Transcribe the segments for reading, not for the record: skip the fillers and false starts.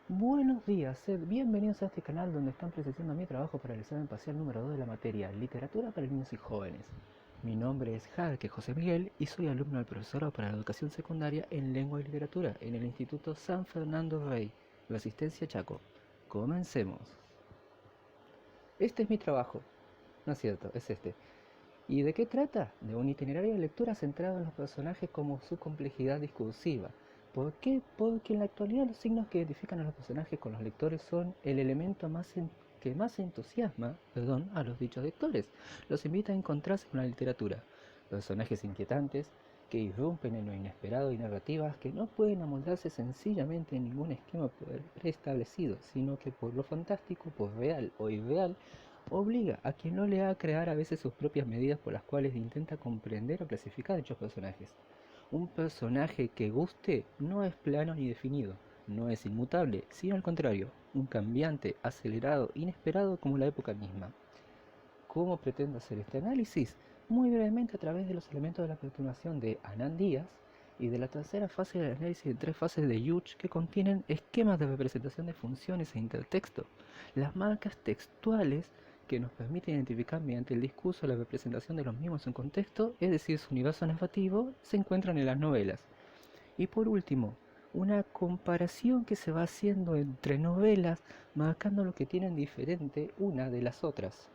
Buenos días, sed bienvenidos a este canal donde están presenciando mi trabajo para el examen parcial número 2 de la materia Literatura para niños y jóvenes. Mi nombre es Jarque José Miguel y soy alumno del profesorado para la educación secundaria en lengua y literatura en el Instituto San Fernando Rey, Resistencia Chaco. Comencemos. Este es mi trabajo. No es cierto, es este. ¿Y de qué trata? De un itinerario de lectura centrado en los personajes como su complejidad discursiva. ¿Por qué? Porque en la actualidad los signos que identifican a los personajes con los lectores son el elemento que más entusiasma, a los dichos lectores. Los invita a encontrarse con la literatura. Personajes inquietantes que irrumpen en lo inesperado y narrativas que no pueden amoldarse sencillamente en ningún esquema preestablecido, sino que por lo fantástico, por real o irreal, obliga a quien no le haga crear a veces sus propias medidas por las cuales intenta comprender o clasificar dichos personajes. Un personaje que guste no es plano ni definido, no es inmutable, sino al contrario, un cambiante, acelerado, inesperado como la época misma. ¿Cómo pretendo hacer este análisis? Muy brevemente a través de los elementos de la perturbación de Anand Díaz y de la tercera fase del análisis de tres fases de Yuch que contienen esquemas de representación de funciones e intertexto. Las marcas textuales que nos permiten identificar mediante el discurso la representación de los mismos en contexto, es decir, su universo narrativo, se encuentran en las novelas. Y por último, una comparación que se va haciendo entre novelas, marcando lo que tienen diferente una de las otras.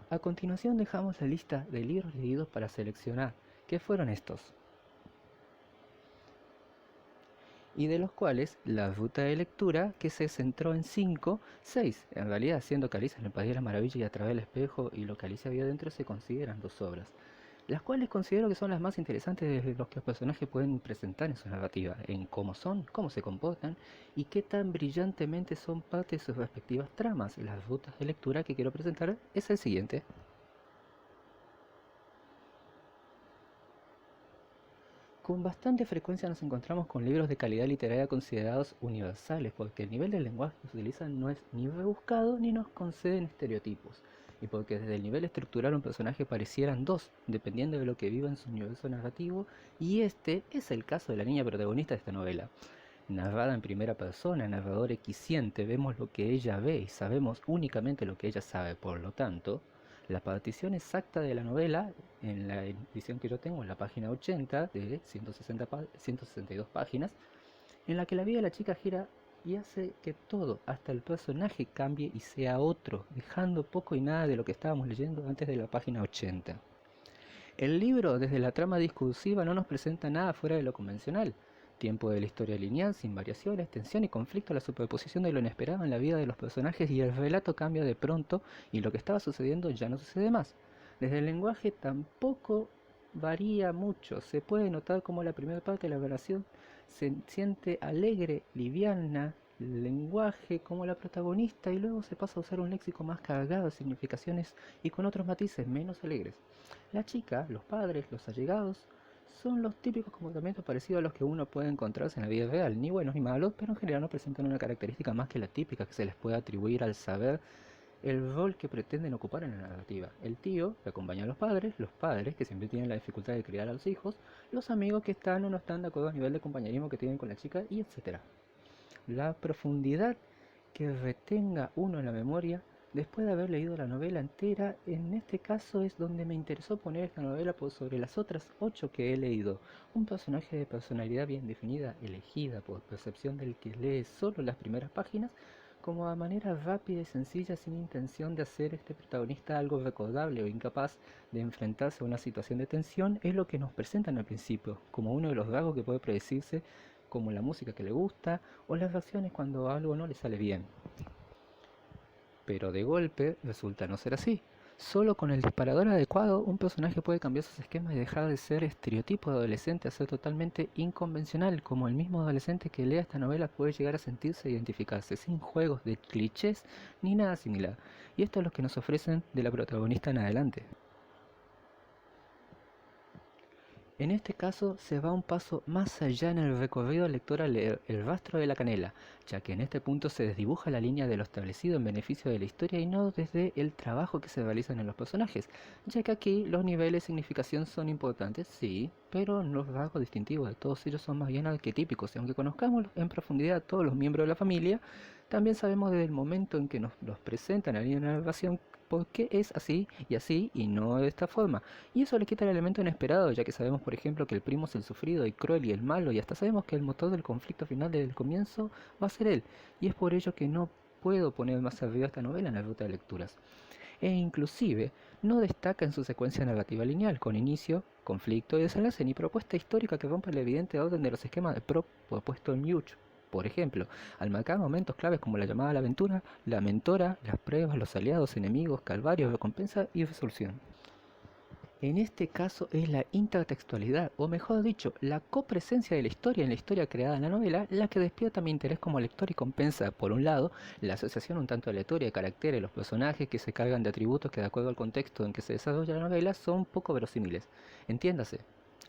A continuación dejamos la lista de libros leídos para seleccionar, ¿qué fueron estos? Y de los cuales la ruta de lectura que se centró en 5, 6, en realidad siendo que Alicia en el País de la Maravilla y A través del espejo y lo que Alicia vio dentro se consideran 2 obras, las cuales considero que son las más interesantes desde los que los personajes pueden presentar en su narrativa, en cómo son, cómo se comportan y qué tan brillantemente son parte de sus respectivas tramas. Las rutas de lectura que quiero presentar es el siguiente. Con bastante frecuencia nos encontramos con libros de calidad literaria considerados universales, porque el nivel del lenguaje que se utiliza no es ni rebuscado ni nos conceden estereotipos, y porque desde el nivel estructural un personaje parecieran dos, dependiendo de lo que viva en su universo narrativo, y este es el caso de la niña protagonista de esta novela. Narrada en primera persona, narrador equisciente, vemos lo que ella ve y sabemos únicamente lo que ella sabe, por lo tanto, la partición exacta de la novela, en la edición que yo tengo, en la página 80 de 162 páginas, en la que la vida de la chica gira y hace que todo, hasta el personaje, cambie y sea otro, dejando poco y nada de lo que estábamos leyendo antes de la página 80. El libro, desde la trama discursiva, no nos presenta nada fuera de lo convencional. Tiempo de la historia lineal, sin variaciones, tensión y conflicto, la superposición de lo inesperado en la vida de los personajes y el relato cambia de pronto y lo que estaba sucediendo ya no sucede más. Desde el lenguaje tampoco varía mucho. Se puede notar como la primera parte de la relación se siente alegre, liviana, el lenguaje como la protagonista y luego se pasa a usar un léxico más cargado de significaciones y con otros matices menos alegres. La chica, los padres, los allegados, son los típicos comportamientos parecidos a los que uno puede encontrarse en la vida real, ni buenos ni malos, pero en general no presentan una característica más que la típica que se les puede atribuir al saber el rol que pretenden ocupar en la narrativa. El tío que acompaña a los padres que siempre tienen la dificultad de criar a los hijos, los amigos que están o no están de acuerdo al nivel de compañerismo que tienen con la chica, y etc. La profundidad que retenga uno en la memoria después de haber leído la novela entera, en este caso es donde me interesó poner esta novela por sobre las otras 8 que he leído. Un personaje de personalidad bien definida, elegida por percepción del que lee solo las primeras páginas, como a manera rápida y sencilla sin intención de hacer este protagonista algo recordable o incapaz de enfrentarse a una situación de tensión, es lo que nos presentan al principio, como uno de los rasgos que puede predecirse como la música que le gusta o las reacciones cuando algo no le sale bien. Pero de golpe resulta no ser así. Solo con el disparador adecuado un personaje puede cambiar sus esquemas y dejar de ser estereotipo de adolescente a ser totalmente inconvencional, como el mismo adolescente que lea esta novela puede llegar a sentirse e identificarse, sin juegos de clichés ni nada similar. Y esto es lo que nos ofrecen de la protagonista en adelante. En este caso se va un paso más allá en el recorrido del lector al leer El rastro de la canela, ya que en este punto se desdibuja la línea de lo establecido en beneficio de la historia y no desde el trabajo que se realizan en los personajes, ya que aquí los niveles de significación son importantes, sí, pero los rasgos distintivos de todos ellos son más bien arquetípicos, y aunque conozcamos en profundidad a todos los miembros de la familia, también sabemos desde el momento en que nos los presentan en la narración por qué es así y no de esta forma. Y eso le quita el elemento inesperado, ya que sabemos, por ejemplo, que el primo es el sufrido y cruel y el malo, y hasta sabemos que el motor del conflicto final desde el comienzo va a ser él. Y es por ello que no puedo poner más arriba esta novela en la ruta de lecturas. E inclusive no destaca en su secuencia narrativa lineal, con inicio, conflicto y desenlace, ni propuesta histórica que rompa el evidente orden de los esquemas de prop propuesto en Yuch. Por ejemplo, al marcar momentos claves como la llamada a la aventura, la mentora, las pruebas, los aliados, enemigos, calvario, recompensa y resolución. En este caso es la intertextualidad, o mejor dicho, la copresencia de la historia en la historia creada en la novela, la que despierta mi interés como lector y compensa, por un lado, la asociación un tanto aleatoria de caracteres, los personajes que se cargan de atributos que de acuerdo al contexto en que se desarrolla la novela son poco verosímiles. Entiéndase.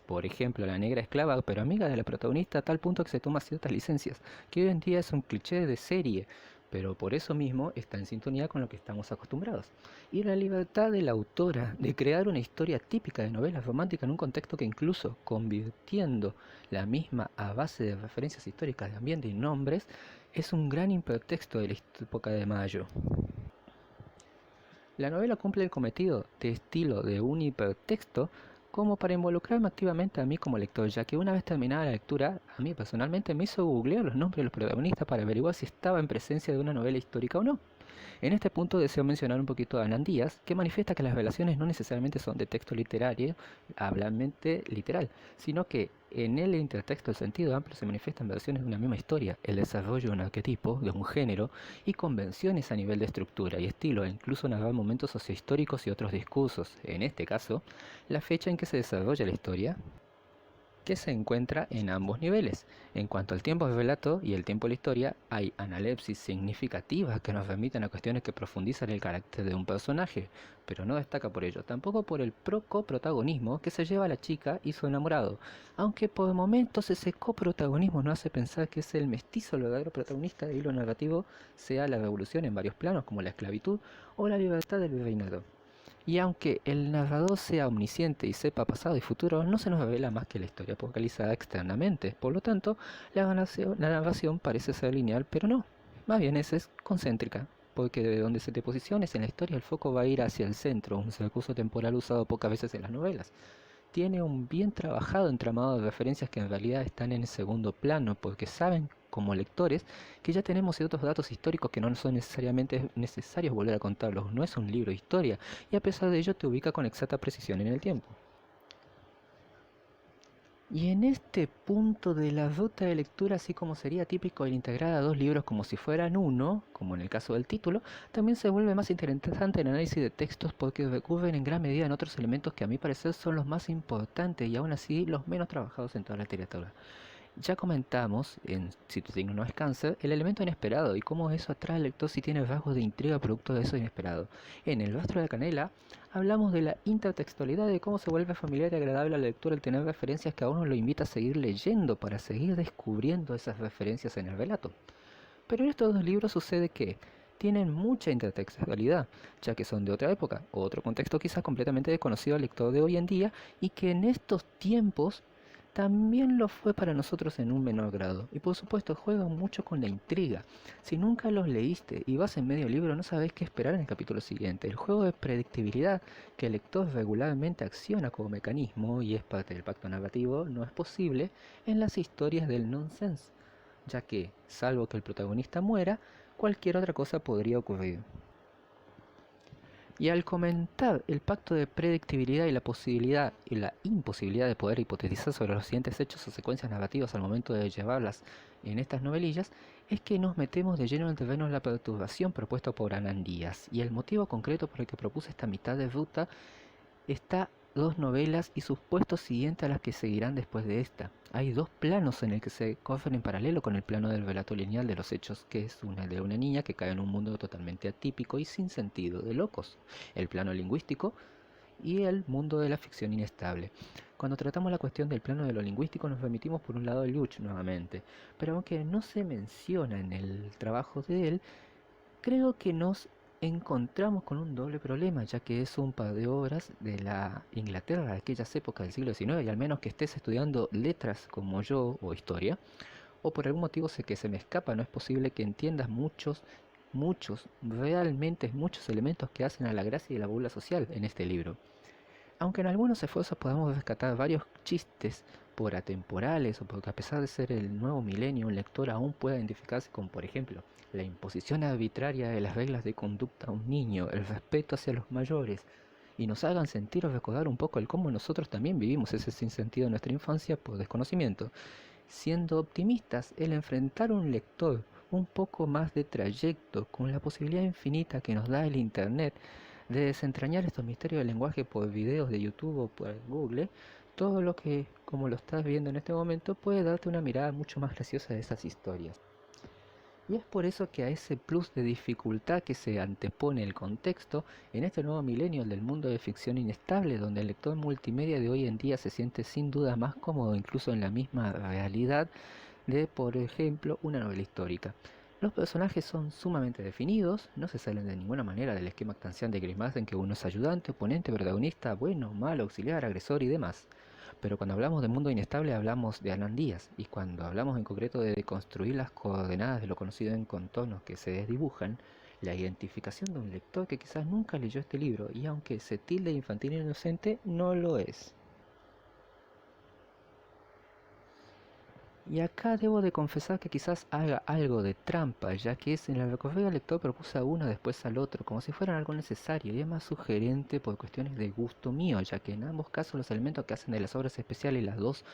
Por ejemplo, la negra esclava, pero amiga de la protagonista a tal punto que se toma ciertas licencias, que hoy en día es un cliché de serie, pero por eso mismo está en sintonía con lo que estamos acostumbrados. Y la libertad de la autora de crear una historia típica de novela romántica en un contexto que incluso convirtiendo la misma a base de referencias históricas de ambiente y nombres, es un gran hipertexto de la época de Mayo. La novela cumple el cometido de estilo de un hipertexto como para involucrarme activamente a mí como lector, ya que una vez terminada la lectura, a mí personalmente me hizo googlear los nombres de los protagonistas para averiguar si estaba en presencia de una novela histórica o no. En este punto deseo mencionar un poquito a Hernán Díaz, que manifiesta que las relaciones no necesariamente son de texto literario, hablamente literal, sino que en el intertexto el sentido amplio se manifiesta en versiones de una misma historia, el desarrollo de un arquetipo, de un género, y convenciones a nivel de estructura y estilo, e incluso narrar momentos sociohistóricos y otros discursos, en este caso, la fecha en que se desarrolla la historia, que se encuentra en ambos niveles. En cuanto al tiempo del relato y el tiempo de la historia, hay analepsis significativas que nos remiten a cuestiones que profundizan el carácter de un personaje, pero no destaca por ello, tampoco por el coprotagonismo que se lleva a la chica y su enamorado, aunque por momentos ese coprotagonismo nos hace pensar que es el mestizo el verdadero protagonista de hilo narrativo, sea la revolución en varios planos como la esclavitud o la libertad del virreinato. Y aunque el narrador sea omnisciente y sepa pasado y futuro, no se nos revela más que la historia focalizada externamente. Por lo tanto, la narración parece ser lineal, pero no. Más bien es concéntrica, porque de donde se te posiciones en la historia el foco va a ir hacia el centro, un recurso temporal usado pocas veces en las novelas. Tiene un bien trabajado entramado de referencias que en realidad están en el segundo plano, porque saben como lectores que ya tenemos ciertos datos históricos que no son necesariamente necesarios volver a contarlos. No es un libro de historia y a pesar de ello te ubica con exacta precisión en el tiempo. Y en este punto de la ruta de lectura, así como sería típico el integrar a dos libros como si fueran uno, como en el caso del título, también se vuelve más interesante el análisis de textos porque recurren en gran medida en otros elementos que a mi parecer son los más importantes y aún así los menos trabajados en toda la literatura. Ya comentamos, en Si tu signo no es cáncer, el elemento inesperado y cómo eso atrae al lector si tiene rasgos de intriga producto de eso inesperado. En El rastro de la canela, hablamos de la intertextualidad de cómo se vuelve familiar y agradable a la lectura el tener referencias que a uno lo invita a seguir leyendo para seguir descubriendo esas referencias en el relato. Pero en estos dos libros sucede que tienen mucha intertextualidad, ya que son de otra época, o otro contexto quizás completamente desconocido al lector de hoy en día, y que en estos tiempos también lo fue para nosotros en un menor grado. Y por supuesto juegan mucho con la intriga. Si nunca los leíste y vas en medio libro no sabes qué esperar en el capítulo siguiente. El juego de predictibilidad que el lector regularmente acciona como mecanismo y es parte del pacto narrativo no es posible en las historias del nonsense, ya que, salvo que el protagonista muera, cualquier otra cosa podría ocurrir. Y al comentar el pacto de predictibilidad y la posibilidad y la imposibilidad de poder hipotetizar sobre los siguientes hechos o secuencias narrativas al momento de llevarlas en estas novelillas, es que nos metemos de lleno en el terreno de la perturbación propuesto por Hernán Díaz. Y el motivo concreto por el que propuse esta mitad de ruta está dos novelas y sus puestos siguientes a las que seguirán después de esta. Hay dos planos en el que se corren en paralelo con el plano del relato lineal de los hechos, que es una de una niña que cae en un mundo totalmente atípico y sin sentido, de locos. El plano lingüístico y el mundo de la ficción inestable. Cuando tratamos la cuestión del plano de lo lingüístico nos remitimos por un lado a Luch nuevamente, pero aunque no se menciona en el trabajo de él, creo que nos encontramos con un doble problema, ya que es un par de obras de la Inglaterra de aquellas épocas del siglo XIX, y al menos que estés estudiando letras como yo o historia, o por algún motivo sé que se me escapa, no es posible que entiendas realmente muchos elementos que hacen a la gracia y la burla social en este libro. Aunque en algunos esfuerzos podamos rescatar varios chistes por atemporales o porque a pesar de ser el nuevo milenio, un lector aún pueda identificarse con, por ejemplo, la imposición arbitraria de las reglas de conducta a un niño, el respeto hacia los mayores, y nos hagan sentir o recordar un poco el cómo nosotros también vivimos ese sinsentido en nuestra infancia por desconocimiento. Siendo optimistas, el enfrentar a un lector un poco más de trayecto con la posibilidad infinita que nos da el Internet de desentrañar estos misterios del lenguaje por videos de YouTube o por Google, todo lo que, como lo estás viendo en este momento, puede darte una mirada mucho más graciosa de esas historias. Y es por eso que a ese plus de dificultad que se antepone el contexto, en este nuevo milenio del mundo de ficción inestable, donde el lector multimedia de hoy en día se siente sin duda más cómodo incluso en la misma realidad de, por ejemplo, una novela histórica. Los personajes son sumamente definidos, no se salen de ninguna manera del esquema canción de Grimm's en que uno es ayudante, oponente, protagonista, bueno, malo, auxiliar, agresor y demás. Pero cuando hablamos de mundo inestable hablamos de Alan Díaz, y cuando hablamos en concreto de deconstruir las coordenadas de lo conocido en contornos que se desdibujan, la identificación de un lector que quizás nunca leyó este libro y aunque se tilde infantil e inocente, no lo es. Y acá debo de confesar que quizás haga algo de trampa, ya que es en el recorrido al lector propuse a uno después al otro, como si fueran algo necesario, y es más sugerente por cuestiones de gusto mío, ya que en ambos casos los elementos que hacen de las obras especiales las dos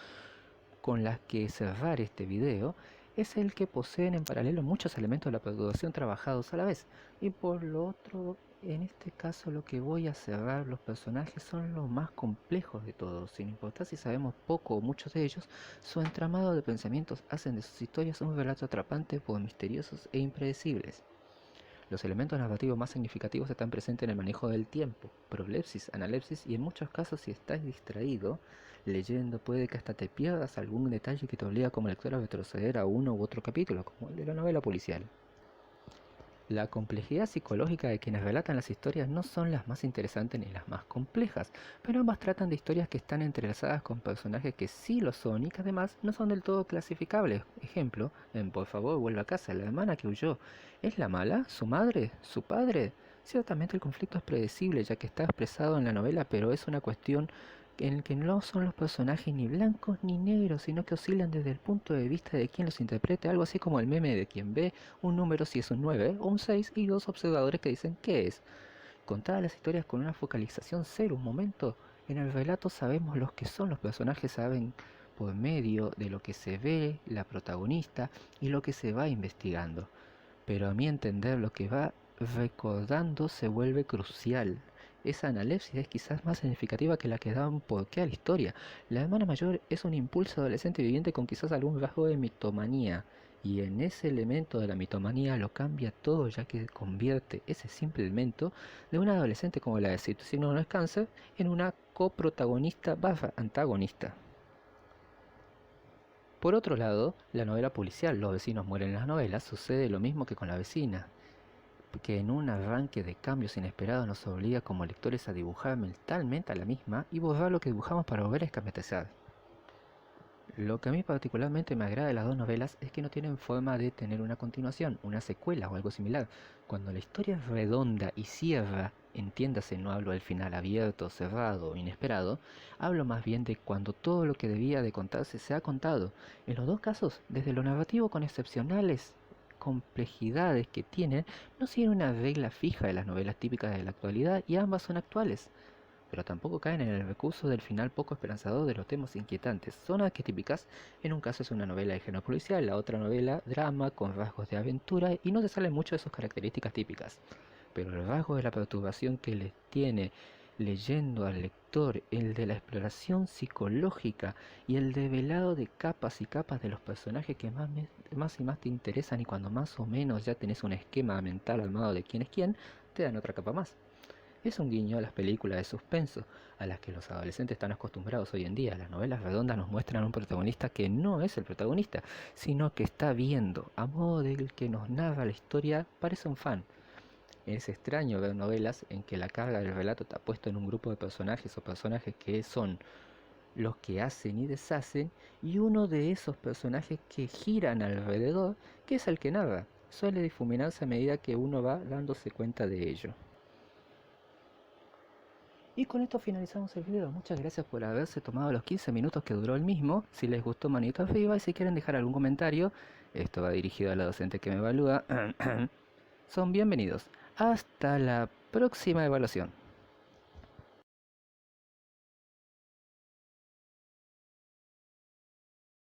con las que cerrar este video es el que poseen en paralelo muchos elementos de la producción trabajados a la vez. Y por lo otro, en este caso lo que voy a cerrar, los personajes son los más complejos de todos, sin importar si sabemos poco o muchos de ellos, su entramado de pensamientos hacen de sus historias un relato atrapante por misteriosos e impredecibles. Los elementos narrativos más significativos están presentes en el manejo del tiempo, prolepsis, analepsis y en muchos casos si estás distraído leyendo puede que hasta te pierdas algún detalle que te obliga como lector a retroceder a uno u otro capítulo, como el de la novela policial. La complejidad psicológica de quienes relatan las historias no son las más interesantes ni las más complejas, pero ambas tratan de historias que están entrelazadas con personajes que sí lo son y que además no son del todo clasificables. Ejemplo, en Por favor vuelva a casa, la hermana que huyó. ¿Es la mala? ¿Su madre? ¿Su padre? Ciertamente el conflicto es predecible ya que está expresado en la novela, pero es una cuestión en el que no son los personajes ni blancos ni negros, sino que oscilan desde el punto de vista de quien los interprete, algo así como el meme de quien ve un número si es un 9 o un 6 y dos observadores que dicen qué es. Contadas las historias con una focalización cero, un momento, en el relato sabemos los que son los personajes, saben por medio de lo que se ve, la protagonista y lo que se va investigando. Pero a mi entender lo que va recordando se vuelve crucial. Esa analepsis es quizás más significativa que la que da un porqué a la historia. La hermana mayor es un impulso adolescente viviente con quizás algún rasgo de mitomanía, y en ese elemento de la mitomanía lo cambia todo ya que convierte ese simple elemento de una adolescente como la de Si tu signo no es cáncer en una coprotagonista barra antagonista. Por otro lado, la novela policial Los vecinos mueren en las novelas sucede lo mismo que con la vecina, que en un arranque de cambios inesperados nos obliga como lectores a dibujar mentalmente a la misma y borrar lo que dibujamos para volver a esquematizar. Lo que a mí particularmente me agrada de las dos novelas es que no tienen forma de tener una continuación, una secuela o algo similar. Cuando la historia es redonda y cierra, entiéndase, no hablo del final abierto, cerrado o inesperado, hablo más bien de cuando todo lo que debía de contarse se ha contado. En los dos casos, desde lo narrativo con excepcionales complejidades que tienen, no siguen una regla fija de las novelas típicas de la actualidad y ambas son actuales, pero tampoco caen en el recurso del final poco esperanzador de los temas inquietantes. Son arquetípicas, en un caso es una novela de género policial, la otra novela drama con rasgos de aventura y no se salen mucho de sus características típicas. Pero el rasgo de la perturbación que les tiene leyendo al lector, el de la exploración psicológica y el develado de capas y capas de los personajes que más y más te interesan y cuando más o menos ya tenés un esquema mental armado de quién es quién, te dan otra capa más. Es un guiño a las películas de suspenso, a las que los adolescentes están acostumbrados hoy en día. Las novelas redondas nos muestran a un protagonista que no es el protagonista, sino que está viendo, a modo del que nos narra la historia, parece un fan. Es extraño ver novelas en que la carga del relato está puesto en un grupo de personajes o personajes que son los que hacen y deshacen, y uno de esos personajes que giran alrededor, que es el que narra. Suele difuminarse a medida que uno va dándose cuenta de ello. Y con esto finalizamos el video. Muchas gracias por haberse tomado los 15 minutos que duró el mismo. Si les gustó, manito arriba, y si quieren dejar algún comentario, esto va dirigido a la docente que me evalúa, son bienvenidos. Hasta la próxima evaluación.